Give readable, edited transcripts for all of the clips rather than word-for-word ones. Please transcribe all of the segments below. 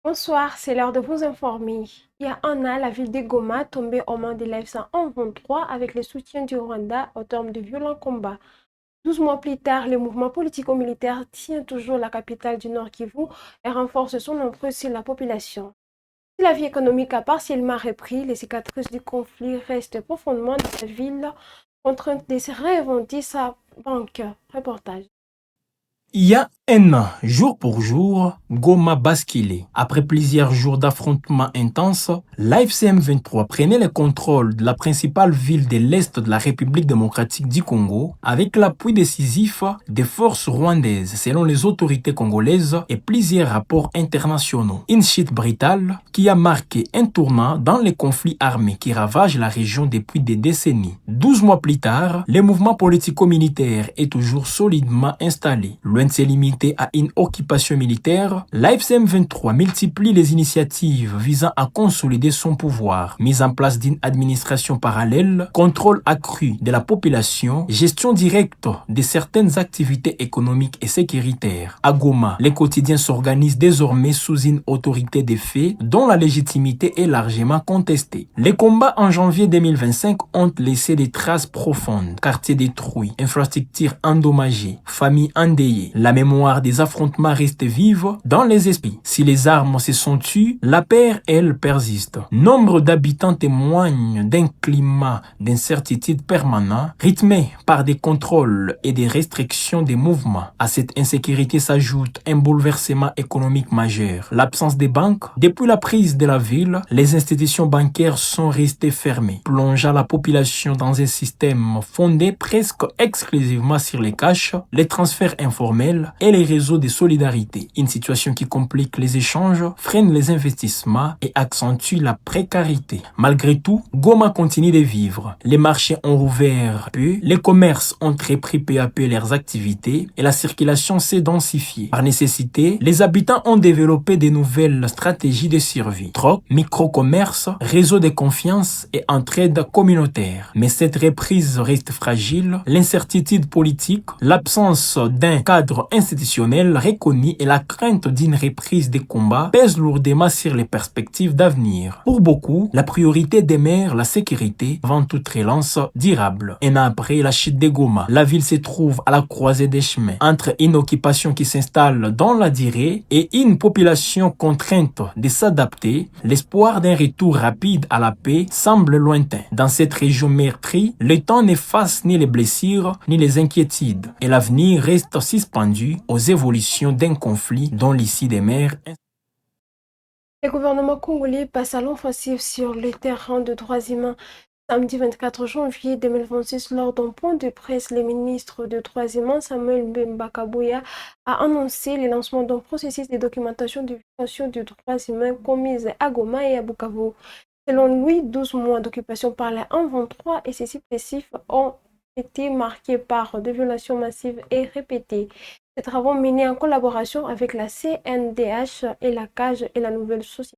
Bonsoir, c'est l'heure de vous informer. Il y a un an, la ville de Goma tombait aux mains de l'F-123 avec le soutien du Rwanda au terme de violents combats. 12 mois plus tard, le mouvement politico-militaire tient toujours la capitale du Nord Kivu et renforce son emprise sur la population. Si la vie économique a partiellement repris, les cicatrices du conflit restent profondément dans la ville, contrainte de se réinventer sa banque. Reportage. Il y a un an, jour pour jour, Goma basculait. Après plusieurs jours d'affrontements intenses, l'AFCM 23 prenait le contrôle de la principale ville de l'Est de la République démocratique du Congo avec l'appui décisif des forces rwandaises selon les autorités congolaises et plusieurs rapports internationaux. Une chute brutale qui a marqué un tournant dans les conflits armés qui ravagent la région depuis des décennies. 12 mois plus tard, le mouvement politico-militaire est toujours solidement installé. Loin de se limiter à une occupation militaire, l'AFCM 23 multiplie les initiatives visant à consolider son pouvoir. Mise en place d'une administration parallèle, contrôle accru de la population, gestion directe de certaines activités économiques et sécuritaires. À Goma, les quotidiens s'organisent désormais sous une autorité des faits dont la légitimité est largement contestée. Les combats en janvier 2025 ont laissé des traces profondes. Quartiers détruits, infrastructures endommagées, familles endeuillées. La mémoire des affrontements reste vive dans les esprits. Si les armes se sont tues, la paix, elle, persiste. Nombre d'habitants témoignent d'un climat d'incertitude permanent, rythmé par des contrôles et des restrictions des mouvements. À cette insécurité s'ajoute un bouleversement économique majeur. L'absence des banques. Depuis la prise de la ville, les institutions bancaires sont restées fermées, plongeant la population dans un système fondé presque exclusivement sur les cash, les transferts informels et les réseaux de solidarité. Une situation qui complique les échanges, freine les investissements et accentue la précarité. Malgré tout, Goma continue de vivre. Les marchés ont rouvert peu, les commerces ont repris peu à peu leurs activités et la circulation s'est densifiée. Par nécessité, les habitants ont développé de nouvelles stratégies de survie. Troc, micro-commerce, réseau de confiance et entraide communautaire. Mais cette reprise reste fragile. L'incertitude politique, l'absence d'un cadre institutionnel reconnu et la crainte d'une reprise des combats pèsent lourdement sur les perspectives d'avenir. Pour beaucoup, la priorité demeure la sécurité avant toute relance durable. Un an après la chute de Goma, la ville se trouve à la croisée des chemins entre une occupation qui s'installe dans la durée et une population contrainte de s'adapter. L'espoir d'un retour rapide à la paix semble lointain. Dans cette région meurtrie, le temps n'efface ni les blessures ni les inquiétudes et l'avenir reste suspendu aux évolutions d'un conflit dont l'issue des mers. Le gouvernement congolais passe à l'offensive sur le terrain de droits humains. Samedi 24 janvier 2026, lors d'un point de presse, le ministre des droits humains Samuel Mbakabouya a annoncé le lancement d'un processus de documentation de violation des droits humains commises à Goma et à Bukavu. Selon lui, 12 mois d'occupation par les 123 et ses successifs ont été marqués par des violations massives et répétées. Ces travaux menés en collaboration avec la CNDH et la CAGE et la Nouvelle Société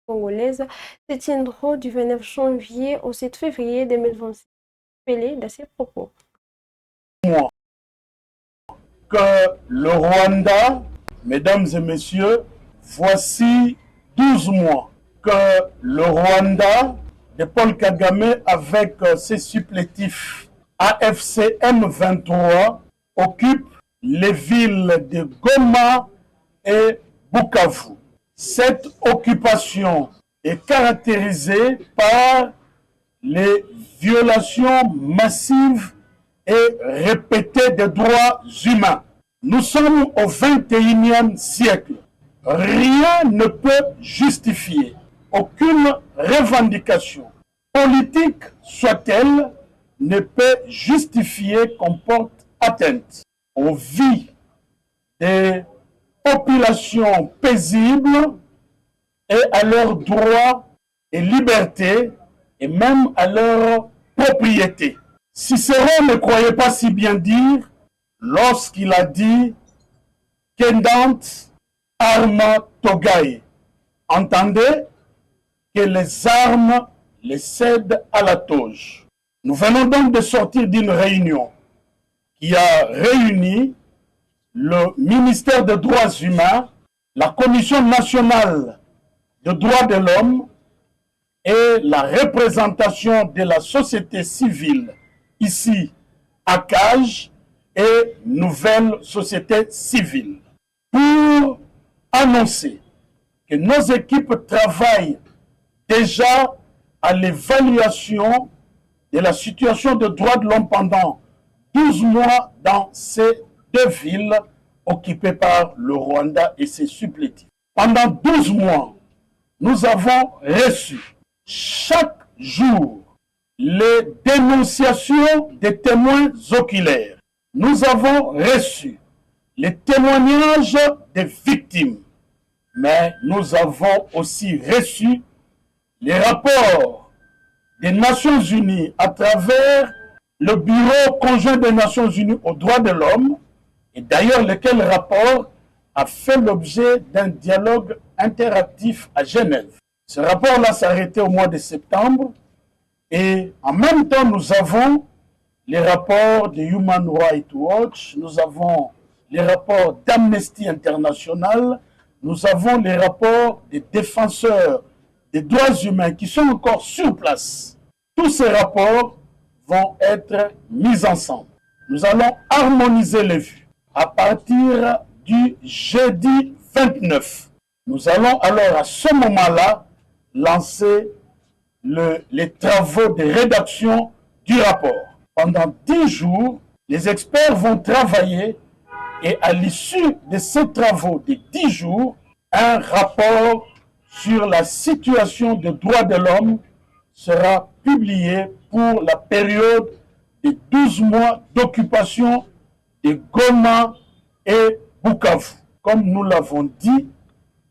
congolaise se tiendront du 29 janvier au 7 février 2026. Pelé de ses propos. Que le Rwanda, mesdames et messieurs, voici 12 mois que le Rwanda de Paul Kagame avec ses supplétifs AFCM 23 occupe les villes de Goma et Bukavu. Cette occupation est caractérisée par les violations massives et répétées des droits humains. Nous sommes au XXIe siècle. Rien ne peut justifier, aucune revendication, politique soit-elle, ne peut justifier qu'on porte atteinte aux vies des populations paisibles et à leurs droits et libertés et même à leur propriété. Cicéron ne croyait pas si bien dire lorsqu'il a dit Kendant arma togae. Entendez que les armes les cèdent à la toge. Nous venons donc de sortir d'une réunion qui a réuni le ministère des Droits humains, la Commission nationale des droits de l'homme et la représentation de la société civile ici à CAGE et Nouvelle Société Civile pour annoncer que nos équipes travaillent déjà à l'évaluation de la situation des droits de l'homme pendant 12 mois dans ces deux villes occupées par le Rwanda et ses supplétifs. Pendant 12 mois, nous avons reçu chaque jour les dénonciations des témoins oculaires. Nous avons reçu les témoignages des victimes, mais nous avons aussi reçu les rapports des Nations Unies à travers le Bureau conjoint des Nations Unies aux droits de l'homme, et d'ailleurs lequel rapport a fait l'objet d'un dialogue interactif à Genève. Ce rapport-là s'est arrêté au mois de septembre, et en même temps nous avons les rapports de Human Rights Watch, nous avons les rapports d'Amnesty International, nous avons les rapports des défenseurs des droits humains qui sont encore sur place. Tous ces rapports vont être mis ensemble. Nous allons harmoniser les vues. À partir du jeudi 29, nous allons alors à ce moment-là lancer les travaux de rédaction du rapport. Pendant 10 jours, les experts vont travailler et à l'issue de ces travaux de 10 jours, un rapport sur la situation des droits de l'homme sera publié pour la période de 12 mois d'occupation de Goma et Bukavu. Comme nous l'avons dit,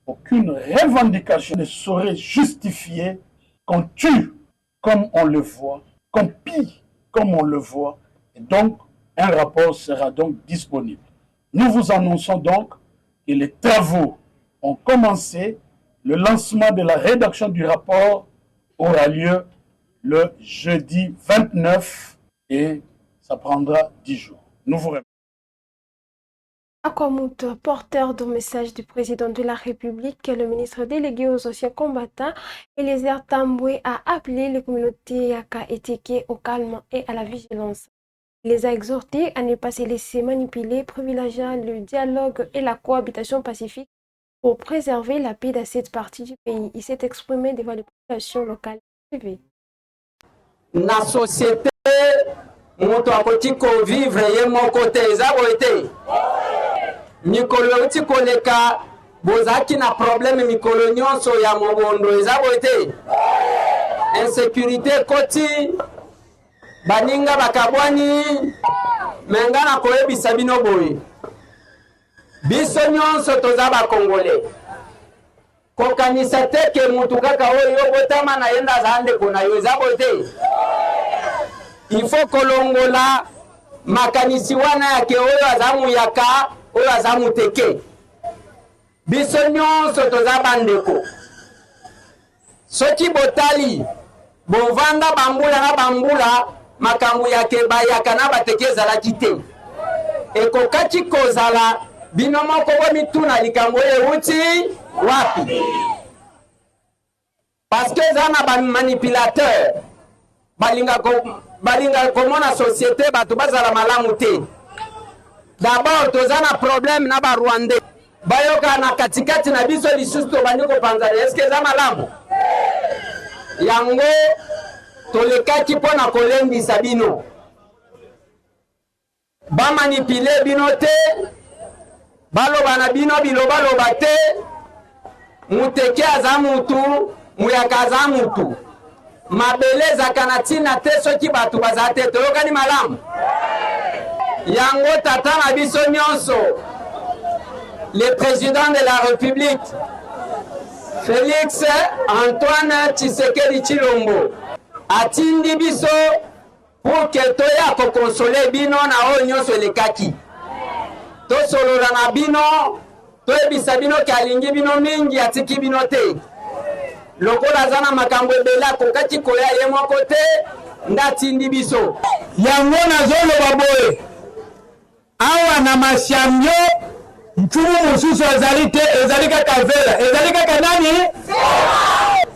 aucune revendication ne saurait justifier qu'on tue comme on le voit, qu'on pille comme on le voit, et donc un rapport sera donc disponible. Nous vous annonçons donc que les travaux ont commencé. Le lancement de la rédaction du rapport aura lieu le jeudi 29 et ça prendra 10 jours. Nous vous remercions. Akwamut, porteur du message du président de la République, le ministre délégué aux anciens combattants, Eliezer Tambwe, a appelé les communautés Yaka et Teke au calme et à la vigilance. Il les a exhortés à ne pas se laisser manipuler, privilégiant le dialogue et la cohabitation pacifique pour préserver la paix dans cette partie du pays. Il s'est exprimé devant les populations locales privées. Na société, moto akoti ko vivre ye moko te ezabo ete. Mikolo uti koleka bozaki na problème mikolo nyonso ya mobondo ezabo ete. Insécurité koti baninga bakabwani mengana koyebisa bino boye. Biso nyonso toza ba Congolais. Kokanisa te ke mutu kaka oyo botama na yenda zande kona yo ezabo te. Il faut kolongola makanisi wana yake oyo azamu yaka oyo azamu teke. Biso nyonso toza bandeko. Soki botali bovanda bambula na bambula makambu yake bayaka na bateke ezalaki te. Ekokaki kozala bino moko bomituna likambo euti wapi. Parce que zana ba manipulateur balinga komona société batu bazala malamu te. D'abord tozana problème na ba Rwandais bayoka na katikati na biso lisusu to bandiko panzali. Est-ce que za malamu yango tolekaki pona kolembisa bino ba manipuler bino te baloba na bino biloba loba te. Muteke aza mutu muyaka aza mutu mabeleza kanatina te soki batu baza te toyokani malamu yango tata na biso nyonso le président de la République Félix Antoine Tshisekedi Tshilombo atindi biso pour que toya kokonsole bino na oyo nyonso elekaki tosolola na bino toyebisa bino ke alingi bino mingi atiki bino te lokola zana makambo ebele akokaki koya ye moko te ndatindi biso yango nazoloba boye awa na masiambio mfumu mosusu ezali te ezali kaka vela ezali kaka nani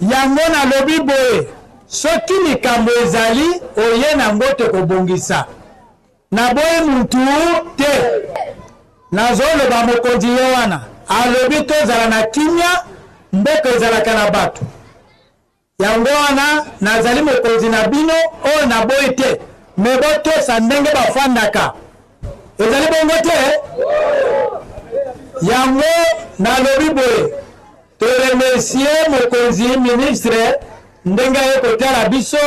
yango nalobi boye soki likambo ezali oye nango te kobongisa na boye mutu te nazoloba mokonzi ye wana alobi tozala na kimia mboka ezalaka na bato yango wana nazali mokonzi na bino oyo na boye te me botosa ndenge bafandaka ezali bongo te yango nalobi boye toremercie mokonzi ministre ndenge aye kotala biso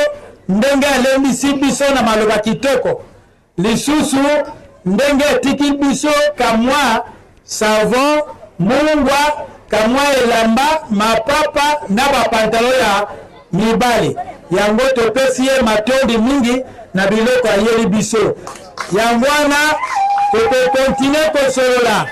ndenge alembisi biso na maloba kitoko lisusu ndenge etiki biso kamwa savon mungwa kamwa elamba mapapa na bapantalo ya mibali yango topesi ye matondi mingi na biloko ayeli biso yango wana tokokontinue kosolola.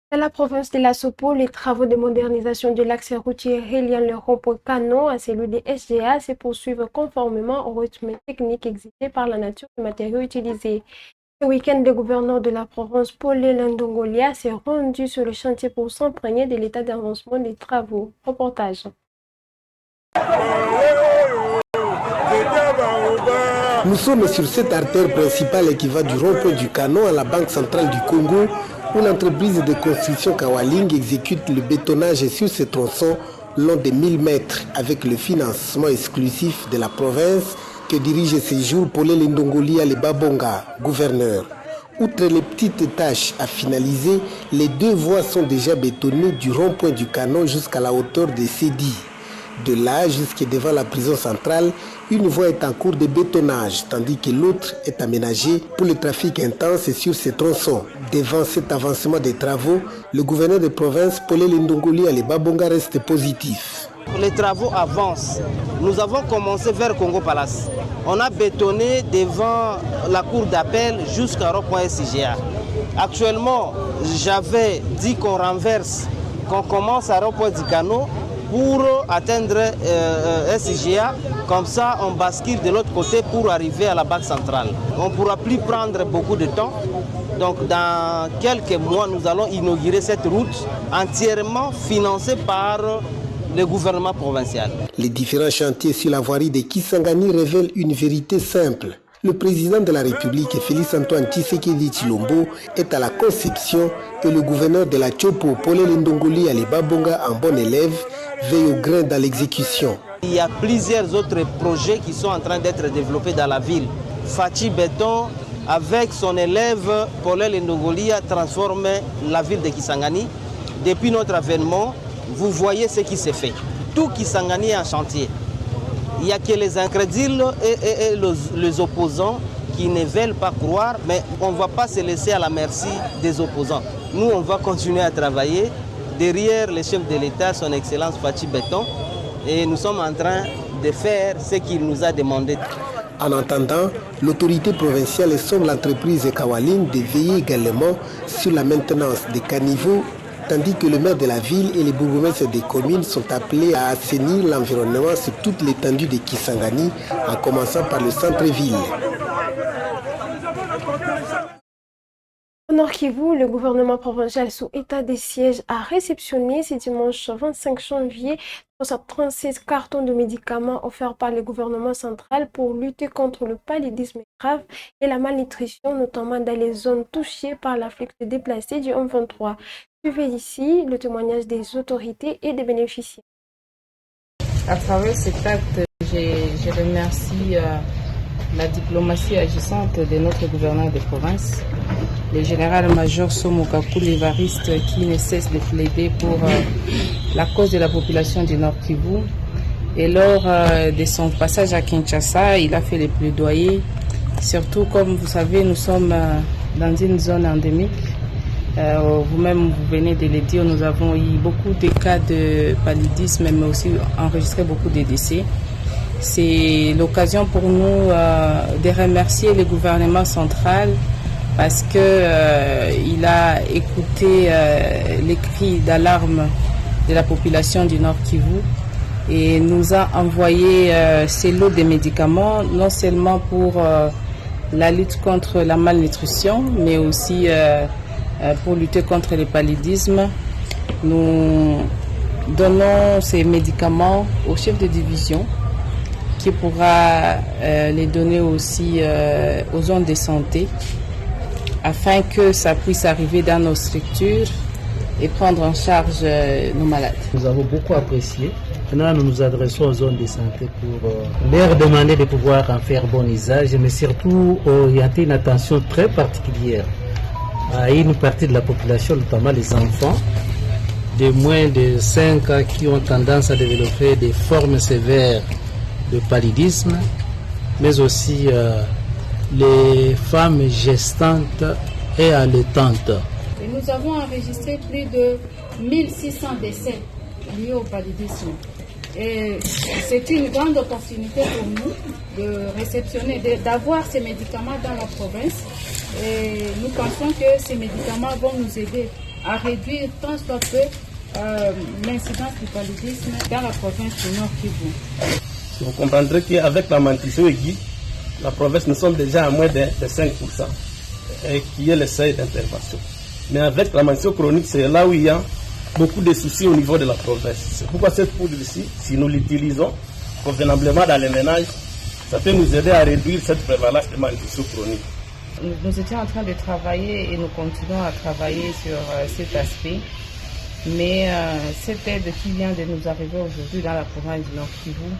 Dans la province de la Sopo, les travaux de modernisation de l'axe routier reliant le rond-point Canon à celui des SGA se poursuivent conformément au rythme technique exigé par la nature des matériaux utilisés. Ce week-end, le gouverneur de la province, Paul Ndongolia, s'est rendu sur le chantier pour s'imprégner de l'état d'avancement des travaux. Reportage. Nous sommes sur cette artère principale qui va du rond-point du Canon à la Banque centrale du Congo, où l'entreprise de construction Kawaling exécute le bétonnage sur ce tronçon long de 1000 mètres avec le financement exclusif de la province que dirige ces jours Paul Ndongolia le Babonga, gouverneur. Outre les petites tâches à finaliser, les 2 voies sont déjà bétonnées du rond-point du Canon jusqu'à la hauteur de Sédi. De là jusqu'à devant la prison centrale, une voie est en cours de bétonnage, tandis que l'autre est aménagée pour le trafic intense sur ces tronçons. Devant cet avancement des travaux, le gouverneur de province, Paul Ndongolia le Babonga, reste positif. Les travaux avancent. Nous avons commencé vers Congo Palace. On a bétonné devant la cour d'appel jusqu'à rond-point SIGA. Actuellement, j'avais dit qu'on renverse, qu'on commence à rond-point du Canon pour atteindre SIGA. Comme ça, on bascule de l'autre côté pour arriver à la Banque centrale. On ne pourra plus prendre beaucoup de temps. Donc, dans quelques mois, nous allons inaugurer cette route entièrement financée par le gouvernement provincial. Les différents chantiers sur la voirie de Kisangani révèlent une vérité simple. Le président de la République, Félix-Antoine Tshisekedi Tshilombo, est à la conception et le gouverneur de la Tchopo, Paul Ndongolia le Babonga, en bon élève, veille au grain dans l'exécution. Il y a plusieurs autres projets qui sont en train d'être développés dans la ville. Fachi Béton, avec son élève Paul Ndongolia, transforme la ville de Kisangani. Depuis notre avènement, vous voyez ce qui s'est fait. Tout Kisangani est en chantier. Il n'y a que les incrédules et les opposants qui ne veulent pas croire, mais on ne va pas se laisser à la merci des opposants. Nous, on va continuer à travailler derrière le chef de l'État, son Excellence Fachi Béton, et nous sommes en train de faire ce qu'il nous a demandé. En attendant, l'autorité provinciale somme l'entreprise Kawaling de veiller également sur la maintenance des caniveaux, tandis que le maire de la ville et les bourgmestres des communes sont appelés à assainir l'environnement sur toute l'étendue de Kisangani, en commençant par le centre-ville. Au Nord Kivu, le gouvernement provincial sous état de siège a réceptionné ce dimanche 25 janvier 336 cartons de médicaments offerts par le gouvernement central pour lutter contre le paludisme grave et la malnutrition, notamment dans les zones touchées par l'afflux de déplacés du M23. Suivez ici le témoignage des autorités et des bénéficiaires. À travers cet acte, je remercie la diplomatie agissante de notre gouverneur de province, le général-major Somo Kakule Evariste, qui ne cesse de plaider pour la cause de la population du Nord Kivu. Et lors de son passage à Kinshasa, il a fait le plaidoyer. Surtout, comme vous savez, nous sommes dans une zone endémique. Vous-même, vous venez de le dire, nous avons eu beaucoup de cas de paludisme, mais aussi enregistré beaucoup de décès. C'est l'occasion pour nous de remercier le gouvernement central parce que il a écouté les cris d'alarme de la population du Nord Kivu et nous a envoyé ces lots de médicaments, non seulement pour la lutte contre la malnutrition, mais aussi pour lutter contre le paludisme. Nous donnons ces médicaments au chef de division qui pourra les donner aussi aux zones de santé afin que ça puisse arriver dans nos structures et prendre en charge nos malades. Nous avons beaucoup apprécié. Maintenant, nous nous adressons aux zones de santé pour leur demander de pouvoir en faire bon usage, mais surtout orienter une attention très particulière à une partie de la population, notamment les enfants de moins de 5 ans qui ont tendance à développer des formes sévères de paludisme, mais aussi les femmes gestantes et allaitantes. Et nous avons enregistré plus de 1600 décès liés au paludisme. Et c'est une grande opportunité pour nous de réceptionner, d'avoir ces médicaments dans la province. Et nous pensons que ces médicaments vont nous aider à réduire tant soit peu l'incidence du paludisme dans la province du Nord Kivu. Vous comprendrez qu'avec la malnutrition aiguë, la province, nous sommes déjà à moins de 5%, et qui est le seuil d'intervention. Mais avec la malnutrition chronique, c'est là où il y a beaucoup de soucis au niveau de la province. C'est pourquoi cette poudre ici, si nous l'utilisons convenablement dans les ménages, ça peut nous aider à réduire cette prévalence de malnutrition chronique. Nous étions en train de travailler et nous continuons à travailler sur cet aspect. Mais cette aide qui vient de nous arriver aujourd'hui dans la province du Nord Kivu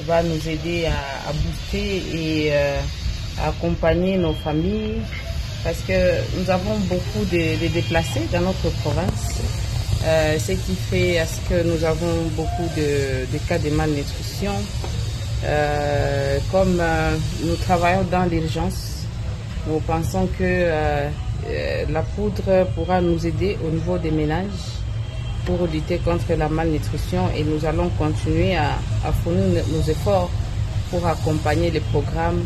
va nous aider à booster et à accompagner nos familles parce que nous avons beaucoup de déplacés dans notre province, ce qui fait à ce que nous avons beaucoup de cas de malnutrition. Comme nous travaillons dans l'urgence, nous pensons que la poudre pourra nous aider au niveau des ménages pour lutter contre la malnutrition et nous allons continuer à fournir nos efforts pour accompagner les programmes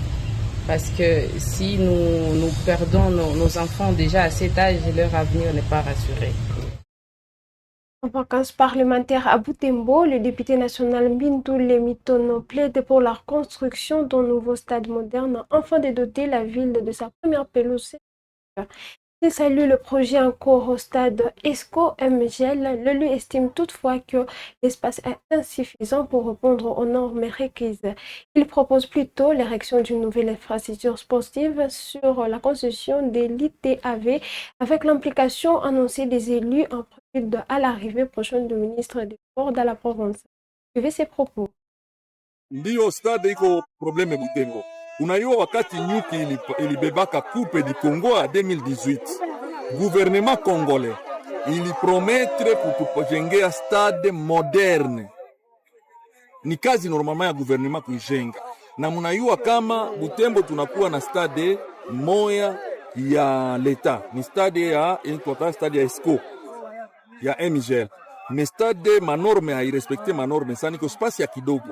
parce que si nous perdons nos enfants déjà à cet âge, leur avenir n'est pas rassuré. En vacances parlementaires à Butembo, le député national Mbintu Lemitono plaide pour la construction d'un nouveau stade moderne afin de doter la ville de sa première pelouse. Il salue le projet en cours au stade ESCO-MGL. L'élu estime toutefois que l'espace est insuffisant pour répondre aux normes requises. Il propose plutôt l'érection d'une nouvelle infrastructure sportive sur la concession de l'ITAV avec l'implication annoncée des élus en prélude à l'arrivée prochaine du ministre des Sports dans la province. Suivez ses propos. Ndiyo stade iko probleme Butembo. Unajua wakati nyuki ilibebaka coupe du Congo a 2018, gouvernement congolais iliprometre kutujengea stade moderne. Ni kazi normalement ya gouvernement kuijenga. Na mnajua kama Butembo tunakuwa na stade moya ya leta, ni stade ya stade ya ESCO ya MGL. Mais stade manorme hairespecte manorme, sani ko space ya kidogo.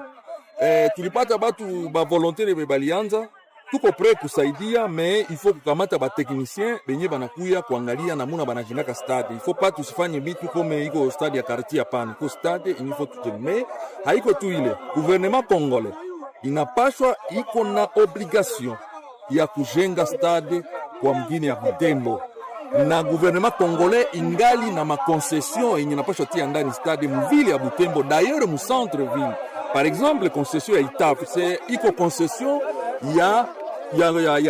Tulipata batu ba volontaire balianza, tuko prêt kusaidia, mais il faut kukamata ba technicien benye banakuya kuangalia namuna banajengaka stade. Il faut pas tusifanye bitu comme iko stade ya quartier hapana. Ko stade il faut tout mais haiko tu ile. Gouvernement congolais inapashwa iko na obligation ya kujenga stade kwa mgini ya Butembo. Na gouvernement congolais ingali na ma concession yenye napashwa tia ndani stade mvile ya Butembo, d'ailleurs mu centre ville. Par exemple, concession ya ITAF, c'est iko concession ya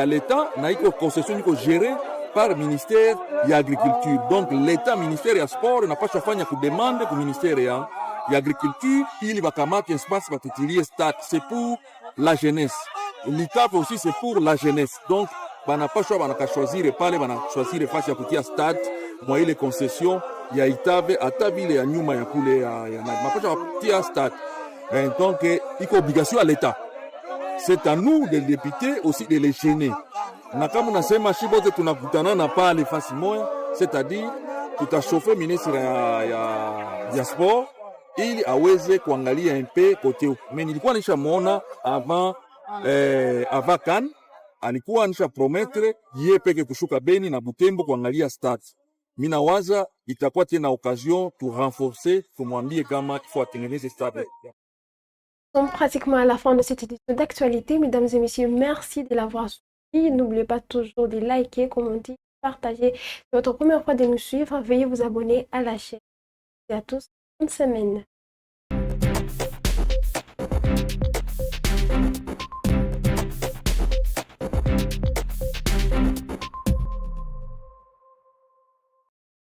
l'État, na iko concession iko gérée par ministère ya agriculture. Donc l'État ministère ya sport n'a pas chafanya ku demande ku ministère ya agriculture ili bakamata espace batutilie stade, c'est pour la jeunesse. L'ITAF aussi c'est pour la jeunesse. Donc bana pas choix bana choisir pale bana choisir fasi ya kutia stade mwa ile concession ya ITAF ata vile ya nyuma ya kule ya na pas kutia stade. Donc, il y a obligation à l'État. C'est à nous, les députés, aussi de les gêner. Nakamu nasema shibote tunakutana na pale fasi moya, c'est-à-dire tutachauffeur ministre ya sport ili aweze kuangalia un peu kote huko. Mais nilikuwa nishamuona avant CAN, alikuwa nisha promettre yeye peke kushuka Beni na Butembo kuangalia stade. minawaza itakuwa tena occasion tu renforcer, tumwambie kama il faut atengeneze stade. Nous sommes pratiquement à la fin de cette édition d'actualité. Mesdames et messieurs, merci de l'avoir suivi. N'oubliez pas toujours de liker, commenter, partager. C'est votre première fois de nous suivre. Veuillez vous abonner à la chaîne. Et à tous, bonne semaine.